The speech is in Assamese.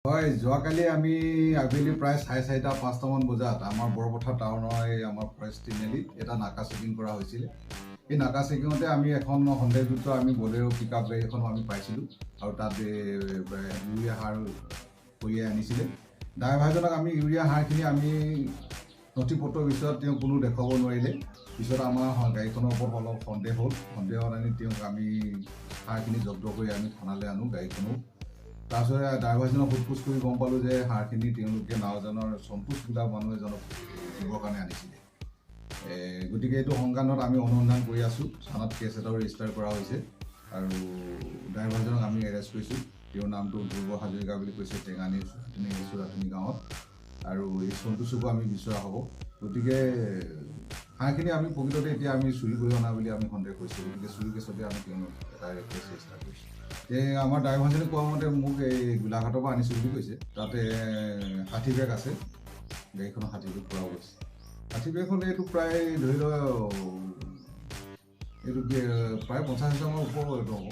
হয়, যোৱাকালি আমি আবেলি প্ৰায় 4:30-5টামান বজাত আমাৰ বৰপথা টাউনৰ আমাৰ ফৰেষ্ট তিনিআলিত এটা নাকা চেকিং কৰা হৈছিলে। এই নাকা চেকিঙতে আমি এখন সন্দেহযুক্ত আমি বলেৰো পিকআপ গাড়ী এখন আমি পাইছিলোঁ আৰু তাত ইউৰিয়া সাৰ কঢ়িয়াই আনিছিলে। ড্ৰাইভাৰজনক আমি ইউৰিয়া সাৰখিনি আমি নথিপত্ৰৰ পিছত তেওঁ কোনো দেখুৱাব নোৱাৰিলে। পিছত আমাৰ গাড়ীখনৰ ওপৰত অলপ সন্দেহত আনি তেওঁক আমি সাৰখিনি জব্দ কৰি আমি থানালৈ আনো গাড়ীখনো। তাৰপিছত ড্ৰাইভাৰজনক সোধপোছ কৰি গম পালোঁ যে সাৰখিনি তেওঁলোকে নাওজানৰ সন্তোষ বোলা মানুহ এজনক দিবৰ কাৰণে আনিছিলে। গতিকে এইটো সংক্ৰান্তত আমি অনুসন্ধান কৰি আছোঁ। থানাত কেছ এটাও ৰেজিষ্টাৰ কৰা হৈছে আৰু ড্ৰাইভাৰজনক আমি এৰেষ্ট কৰিছোঁ। তেওঁৰ নামটো ধ্ৰুৱ হাজৰিকা বুলি কৈছে, টেঙানী চুৰাটনি গাঁৱত। আৰু এই সন্তোষকো আমি বিচৰা হ'ব। গতিকে সাৰখিনি আমি প্ৰকৃততে এতিয়া আমি চুৰি কৰি অনা বুলি আমি সন্দেহ কৰিছোঁ। গতিকে চুৰি কেছতে আমি তেওঁলোক এটা কেছ ৰেজিষ্টাৰ কৰিছোঁ। আমাৰ ড্ৰাইভাৰজনে কোৱা মতে মোক এই গোলাঘাটৰ পৰা আনিছোঁ বুলি কৈছে। তাতে 60 বেগ আছে, গাড়ীখনৰ 60 বেগ পোৱা গৈছে। 60 বেগ হ'লে এইটো প্ৰায় ধৰি লওক এইটো প্ৰায় 50,000 ওপৰৰ এইটো হ'ব।